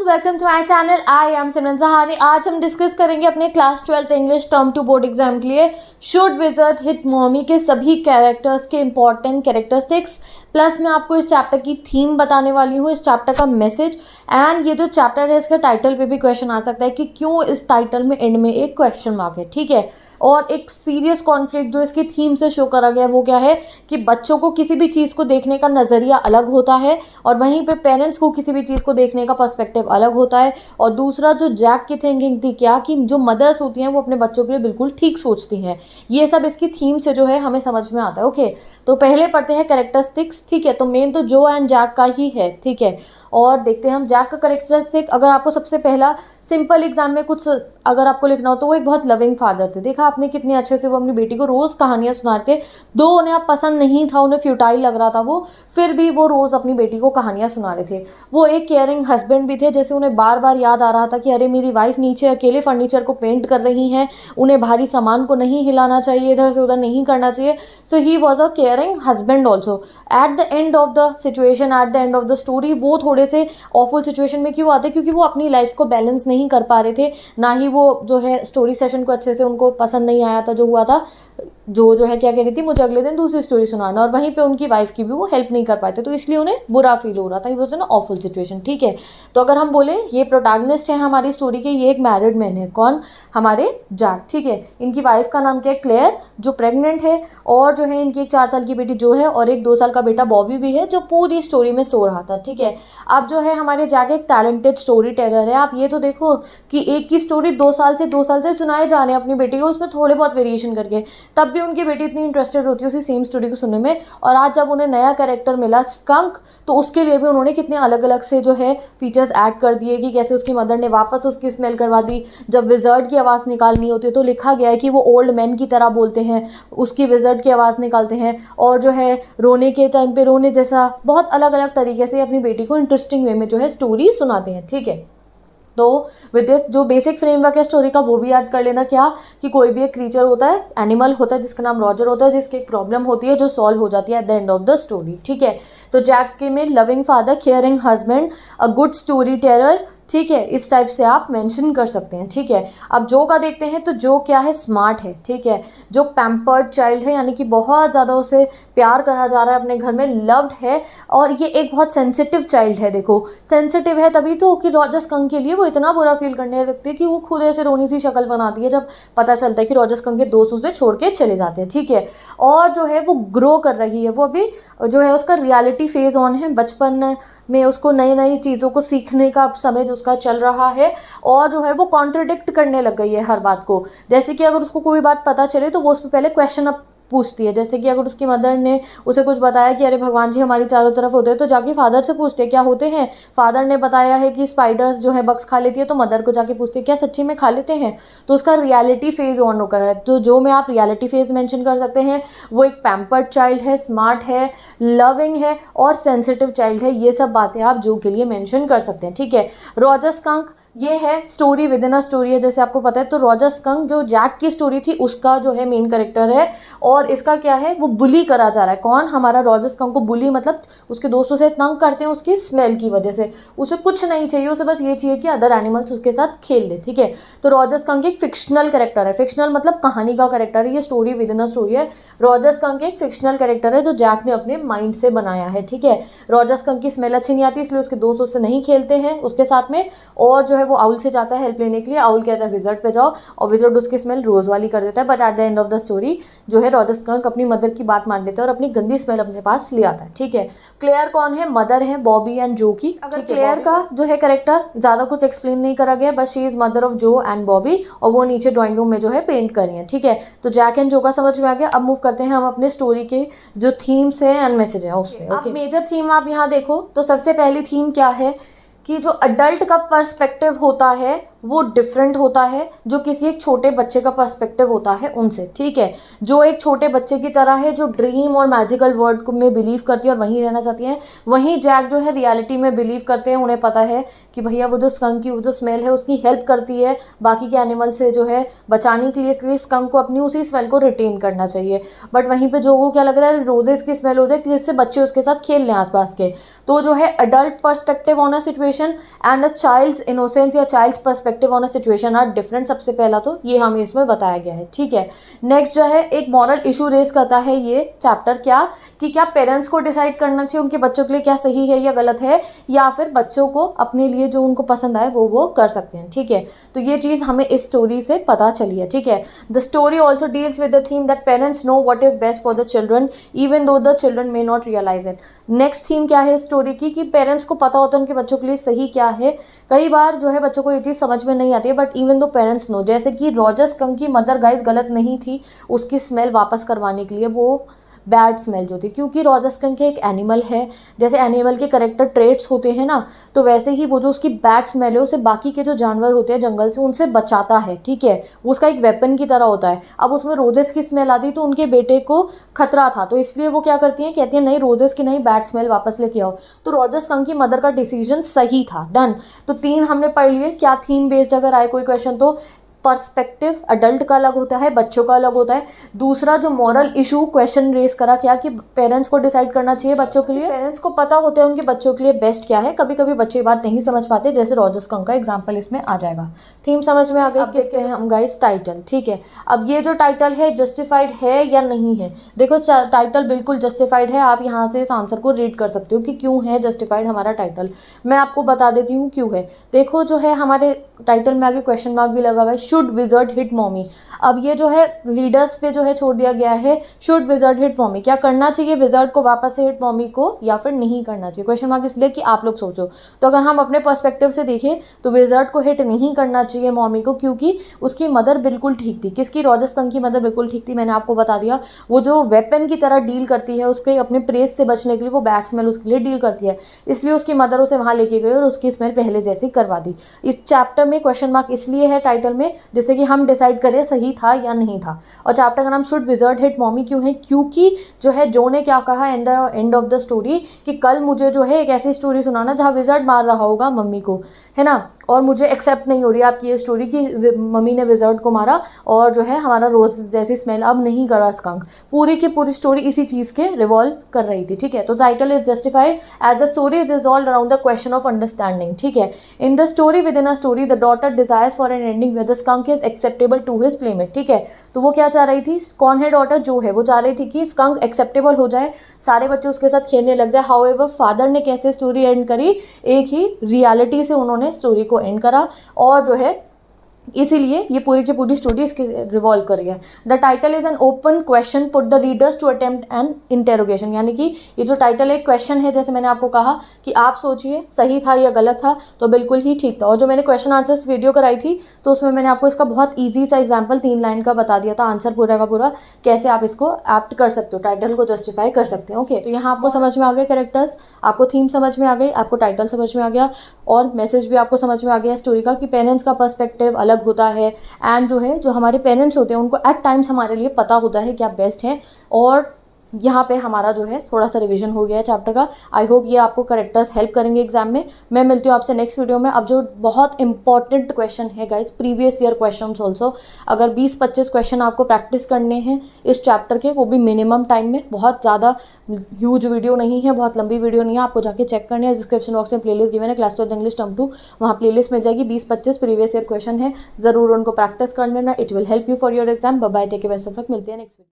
Welcome to my channel. I am Simran Sahani. आज हम discuss करेंगे अपने class 12th English term 2 board exam के लिए शुड विजिट हिट मॉमी के सभी कैरेक्टर्स के इंपॉर्टेंट कैरेक्टरिस्टिक्स, प्लस मैं आपको इस चैप्टर की थीम बताने वाली हूँ, इस चैप्टर का मैसेज एंड ये जो चैप्टर है इसका टाइटल पे भी क्वेश्चन आ सकता है कि क्यों इस टाइटल में एंड में एक क्वेश्चन मार्क है। ठीक है, और एक सीरियस कॉन्फ्लिक्ट जो इसकी थीम से शो करा गया है वो क्या है कि बच्चों को किसी भी चीज़ को देखने का नज़रिया अलग होता है और वहीं पे पेरेंट्स को किसी भी चीज़ को देखने का पर्सपेक्टिव अलग होता है। और दूसरा जो जैक की थिंकिंग थी क्या कि जो मदर्स होती हैं वो अपने बच्चों के लिए बिल्कुल ठीक सोचती हैं। ये सब इसकी थीम से जो है हमें समझ में आता है। ओके, तो पहले पढ़ते हैं कैरेक्टरिस्टिक्स। ठीक है, तो मेन तो जो एंड जैक का ही है। ठीक है, और देखते हैं हम जैक का कैरेक्टरिस्टिक। अगर आपको सबसे पहला सिंपल एग्जाम में कुछ अगर आपको लिखना हो तो वो एक बहुत लविंग फादर थे। देखा आपने कितने अच्छे से वो अपनी बेटी को रोज़ कहानियाँ सुनाते, दो उन्हें अब पसंद नहीं था, उन्हें फ्यूटाइल लग रहा था वो, फिर भी वो रोज़ अपनी बेटी को कहानियाँ सुना रहे थे। वो एक केयरिंग हस्बैंड भी थे, जैसे उन्हें बार बार याद आ रहा था कि अरे मेरी वाइफ नीचे अकेले फर्नीचर को पेंट कर रही हैं, उन्हें भारी सामान को नहीं हिलाना चाहिए, इधर से उधर नहीं करना चाहिए। So he was a caring husband also. At the end of the situation, at the end of the story वो थोड़े से ऑफुल सिचुएशन में क्यों आते, क्योंकि वो अपनी लाइफ को बैलेंस नहीं कर पा रहे थे, ना ही वो जो है स्टोरी सेशन को अच्छे से उनको पसंद नहीं आया था जो हुआ था। जो है क्या कह रही थी, मुझे अगले दिन दूसरी स्टोरी सुनाना, और वहीं पे उनकी वाइफ की भी वो हेल्प नहीं कर पाए थे, तो इसलिए उन्हें बुरा फील हो रहा था। ये वॉज एन ऑफुल सिचुएशन। ठीक है, तो अगर हम बोले ये प्रोटैगनिस्ट है हमारी स्टोरी के, ये एक मैरिड मैन है। कौन? हमारे जैक। ठीक है, इनकी वाइफ का नाम क्या है? क्लेयर, जो प्रेग्नेंट है, और जो है इनकी एक 4 साल की बेटी जो है, और एक 2 साल का बेटा बॉबी भी है जो पूरी स्टोरी में सो रहा था। ठीक है, अब जो है हमारे जैक एक टैलेंटेड स्टोरी टेलर है। आप ये तो देखो कि एक की स्टोरी 2 साल से सुनाए जा रहे हैं अपनी बेटी को, उसमें थोड़े बहुत वेरिएशन करके, तब भी उनकी बेटी इतनी इंटरेस्टेड होती है उसी सेम स्टोरी को सुनने में। और आज जब उन्हें नया कैरेक्टर मिला स्कंक, तो उसके लिए भी उन्होंने कितने अलग अलग से जो है फीचर्स ऐड कर दिए कि कैसे उसकी मदर ने वापस उसकी स्मेल करवा दी। जब विजर्ड की आवाज़ निकालनी होती है तो लिखा गया है कि वो ओल्ड मैन की तरह बोलते हैं, उसकी विजर्ड की आवाज़ निकालते हैं, और जो है रोने के टाइम पे रोने जैसा बहुत अलग अलग तरीके से अपनी बेटी को इंटरेस्टिंग वे में जो है स्टोरी सुनाते हैं। ठीक है, तो विद दिस जो बेसिक फ्रेमवर्क है स्टोरी का वो भी याद कर लेना क्या कि कोई भी एक क्रीचर होता है, एनिमल होता है जिसका नाम रॉजर होता है, जिसकी एक प्रॉब्लम होती है जो सॉल्व हो जाती है eight the end of the story. ठीक है, तो जैक के में loving father, caring husband, a good story teller. ठीक है, इस टाइप से आप मेंशन कर सकते हैं। ठीक है, अब जो का देखते हैं तो जो क्या है, स्मार्ट है। ठीक है, जो पैम्पर्ड चाइल्ड है, यानी कि बहुत ज़्यादा उसे प्यार करा जा रहा है अपने घर में, लव्ड है, और ये एक बहुत सेंसिटिव चाइल्ड है। देखो सेंसिटिव है तभी तो कि रॉजर स्कंक के लिए वो इतना बुरा फील करने लगती है कि वो खुद ऐसे रोनी सी शक्ल बनाती है जब पता चलता है कि रॉजर स्कंक के दोस्त उसे छोड़ के चले जाते हैं। ठीक है, और जो है वो ग्रो कर रही है, वो अभी जो है उसका रियलिटी फेज ऑन है, बचपन में उसको नई नई चीज़ों को सीखने का समय जो उसका चल रहा है, और जो है वो कॉन्ट्रडिक्ट करने लग गई है हर बात को। जैसे कि अगर उसको कोई बात पता चले तो वो उस पर पहले क्वेश्चन अप पूछती है। जैसे कि अगर उसकी मदर ने उसे कुछ बताया कि अरे भगवान जी हमारी चारों तरफ होते हैं, तो जाके फादर से पूछते हैं क्या होते हैं। फादर ने बताया है कि स्पाइडर्स जो है बग्स खा लेती है, तो मदर को जाके पूछते हैं क्या सच्ची में खा लेते हैं। तो उसका रियलिटी फेज ऑन होकर है, तो जो में आप रियलिटी फेज मेंशन कर सकते हैं वो एक पैम्पर्ड चाइल्ड है, स्मार्ट है, लविंग है, और सेंसिटिव चाइल्ड है। ये सब बातें आप जो के लिए मेंशन कर सकते हैं। ठीक है, रॉजर स्कंक ये है story within a story है, जैसे आपको पता है। तो रॉजर स्कंक जो जैक की स्टोरी थी उसका जो है मेन कैरेक्टर है, और इसका क्या है, वो बुली करा जा रहा है। कौन? हमारा रॉजर स्कंक को बुली मतलब उसके दोस्तों से तंग करते हैं उसकी स्मेल की वजह से। उसे कुछ नहीं चाहिए, उसे बस ये चाहिए कि अदर एनिमल्स उसके साथ खेल ले। ठीक है, तो रॉजर स्कंक एक फिक्शनल कैरेक्टर है। फिक्शनल मतलब कहानी का कैरेक्टर है, ये story within a story है। रॉजर स्कंक एक फिक्शनल कैरेक्टर है जो जैक ने अपने माइंड से बनाया है। ठीक है, रॉजर स्कंक की स्मेल अच्छी नहीं आती, इसलिए उसके दोस्त उससे नहीं खेलते हैं उसके साथ में, और जो है वो आउल से जाता है हेल्प लेने के लिए। आउल कहता है विजर्ड पे जाओ, और विजर्ड उसकी स्मेल रोज वाली कर देता है। But at the end of the story जो है रॉजर स्कंक अपनी मदर की बात मान लेता है और अपनी गंदी स्मेल अपने पास ले आता है। ठीक है, क्लेयर कौन है? मदर है बॉबी एंड जो की। क्लेयर का जो है कैरेक्टर ज़्यादा कुछ एक्सप्लेन नहीं करा गया, बस शी इज मदर ऑफ जो एंड बॉबी, और वो नीचे ड्राइंग रूम में जो है पेंट कर रही है। ठीक है, तो जैक एंड जो का समझ में आ गया। अब मूव करते हैं हम अपने स्टोरी के जो थीम्स है एंड मैसेज है उसमें। ओके, मेजर थीम आप यहाँ देखो तो सबसे पहली थीम क्या है कि जो अडल्ट का पर्सपेक्टिव होता है वो डिफरेंट होता है जो किसी एक छोटे बच्चे का पर्सपेक्टिव होता है उनसे, ठीक है। जो एक छोटे बच्चे की तरह है, जो ड्रीम और मैजिकल वर्ल्ड में बिलीव करती है और वहीं रहना चाहती है, वहीं जैक जो है रियलिटी में बिलीव करते हैं। उन्हें पता है कि भैया वो जो स्कंक की वो जो स्मेल है उसकी हेल्प करती है बाकी के एनिमल से जो है बचाने के लिए, इसलिए स्कंक को अपनी उसी स्मेल को रिटेन करना चाहिए। बट वहीं पे जो वो क्या लग रहा है, रोजेस की स्मेल हो जाए जिससे बच्चे उसके साथ खेल लें आसपास के। तो जो है adult perspective on a situation and a child's innocence या child's perspective on a situation are different. सबसे पहला तो ये हमें इसमें बताया गया है, ठीक है। नेक्स्ट जो है एक मॉरल इशू रेस करता है ये चैप्टर, क्या पेरेंट्स को डिसाइड करना चाहिए उनके बच्चों के लिए क्या सही है या गलत है, या फिर बच्चों को अपने लिए जो उनको पसंद आए वो कर सकते हैं, ठीक है। तो ये चीज़ हमें इस स्टोरी से पता चली है, ठीक है। The story also deals with the theme that parents know what is best for the children even though the children may not realize it. Next theme क्या है इस स्टोरी की कि पेरेंट्स को पता होता है उनके बच्चों के लिए सही क्या है। कई बार जो है बच्चों को ये चीज़ समझ में नहीं आती है, but even though parents know, जैसे कि रॉजर स्कंक की मदर गाइस गलत नहीं थी उसकी स्मेल वापस करवाने के लिए, वो बैड स्मेल जो थी, क्योंकि रॉजर स्कंक एक एनिमल है, जैसे एनिमल के करेक्टर ट्रेट्स होते हैं ना, तो वैसे ही वो जो उसकी बैड स्मेल है उसे बाकी के जो जानवर होते हैं जंगल से उनसे बचाता है, ठीक है। वो उसका एक वेपन की तरह होता है। अब उसमें रोजेस की स्मेल आती तो उनके बेटे को खतरा था, तो इसलिए वो क्या करती हैं, कहती हैं नहीं रोजेस की नहीं, बैड स्मेल वापस लेके आओ। तो रॉजर स्कंक की मदर का डिसीजन सही था, डन। तो 3 हमने पढ़ लिए। क्या थीम बेस्ड अगर आए कोई क्वेश्चन तो पर्सपेक्टिव अडल्ट का अलग होता है, बच्चों का अलग होता है। दूसरा जो मॉरल इशू क्वेश्चन रेस करा क्या कि पेरेंट्स को डिसाइड करना चाहिए बच्चों के लिए, पेरेंट्स को पता होता है उनके बच्चों के लिए बेस्ट क्या है। कभी कभी बच्चे बात नहीं समझ पाते, जैसे रॉजर स्कंक का एग्जांपल इसमें आ जाएगा। थीम समझ में आ गई। अब देखते हैं हम गाइस टाइटल, ठीक है। अब ये जो टाइटल है जस्टिफाइड है या नहीं है, देखो टाइटल बिल्कुल जस्टिफाइड है। आप यहाँ से इस आंसर को रीड कर सकते हो कि क्यों है जस्टिफाइड हमारा टाइटल। मैं आपको बता देती हूँ क्यों है। देखो जो है हमारे टाइटल में आगे क्वेश्चन मार्क भी लगा हुआ है, शुड विजर्ड हिट मॉमी। अब ये जो है रीडर्स पे जो है छोड़ दिया गया है, शुड विजर्ड हिट मॉमी, क्या करना चाहिए विजर्ड को वापस से हिट मॉमी को या फिर नहीं करना चाहिए। क्वेश्चन मार्क इसलिए कि आप लोग सोचो। तो अगर हम अपने पर्सपेक्टिव से देखें तो विजर्ड को हिट नहीं करना चाहिए मॉमी को, क्योंकि उसकी मदर बिल्कुल ठीक थी। किसकी? रॉजर स्कंक की मदर बिल्कुल ठीक थी, मैंने आपको बता दिया। वो जो वेपन की तरह डील करती है, उसके अपने प्रेस से बचने के लिए वो बैड स्मेल उसके लिए डील करती है, इसलिए उसकी मदर उसे वहाँ लेके गई और उसकी स्मेल पहले जैसी करवा दी। इस चैप्टर में क्वेश्चन मार्क इसलिए है टाइटल में जिससे कि हम डिसाइड करें सही था या नहीं था। और चैप्टर का नाम शुड विजर्ड हिट मॉमी क्यों है? क्योंकि जो है जो ने क्या कहा and the end of the story कि कल मुझे जो है एक ऐसी स्टोरी सुनाना जहाँ विजर्ड मार रहा होगा मम्मी को, है ना, और मुझे एक्सेप्ट नहीं हो रही आपकी ये स्टोरी कि मम्मी ने विजर्ड को मारा और जो है हमारा रोज जैसी स्मेल अब नहीं करा स्कंक। पूरी की पूरी स्टोरी इसी चीज़ के रिवॉल्व कर रही थी, ठीक है। तो title is justified as the story is resolve around the question of understanding, ठीक है। In the story within a story the daughter desires for an ending with the skunk is acceptable to his playmate, ठीक है। तो वो क्या चाह रही थी? कौन है डॉटर? जो है वो चाह रही थी कि स्कंक एक्सेप्टेबल हो जाए, सारे बच्चे उसके साथ खेलने लग जाए। हाउएवर फादर ने कैसे स्टोरी एंड करी? एक ही रियलिटी से उन्होंने स्टोरी को एंड करा और जो है इसीलिए ये पूरी की पूरी स्टोरी इसके रिवॉल्व कर रही है। The title is an open question put the readers to attempt an interrogation, यानी कि ये जो टाइटल एक क्वेश्चन है, जैसे मैंने आपको कहा कि आप सोचिए सही था या गलत था, तो बिल्कुल ही ठीक था। और जो मैंने क्वेश्चन आंसर्स वीडियो कराई थी तो उसमें मैंने आपको इसका बहुत ईजी सा एग्जाम्पल 3 लाइन का बता दिया था, आंसर पूरा का पूरा कैसे आप इसको एप्ट कर सकते हो, टाइटल को जस्टिफाई कर सकते हैं। ओके, तो यहाँ आपको समझ में आ गए कैरेक्टर्स, आपको थीम समझ में आ गई, आपको टाइटल समझ में आ गया और मैसेज भी आपको समझ में आ गया स्टोरी का कि पेरेंट्स का पर्सपेक्टिव अलग होता है एंड जो है जो हमारे पेरेंट्स होते हैं उनको एट टाइम्स हमारे लिए पता होता है क्या बेस्ट है। और यहाँ पे हमारा जो है थोड़ा सा रिवीजन हो गया है चैप्टर का। आई होप ये आपको करेक्टर्स हेल्प करेंगे एग्जाम में। मैं मिलती हूँ आपसे नेक्स्ट वीडियो में। अब जो बहुत इंपॉर्टेंट क्वेश्चन है guys, previous year questions also, अगर 20-25 क्वेश्चन आपको प्रैक्टिस करने हैं इस चैप्टर के, वो भी मिनिमम टाइम में, बहुत ज़्यादा ह्यूज वीडियो नहीं है, बहुत लंबी वीडियो नहीं है, आपको जाके चेक करने हैं। डिस्क्रिप्शन बॉक्स में प्लेलिस्ट गिवन है क्लास 12 इंग्लिश टर्म 2, वहाँ प्लेलिस्ट मिल जाएगी। 20-25 प्रीवियस ईयर क्वेश्चन है, ज़रूर उनको प्रैक्टिस कर लेना, it will help you for your exam. Bye bye, take care, best of luck, मिलते हैं नेक्स्ट वीडियो।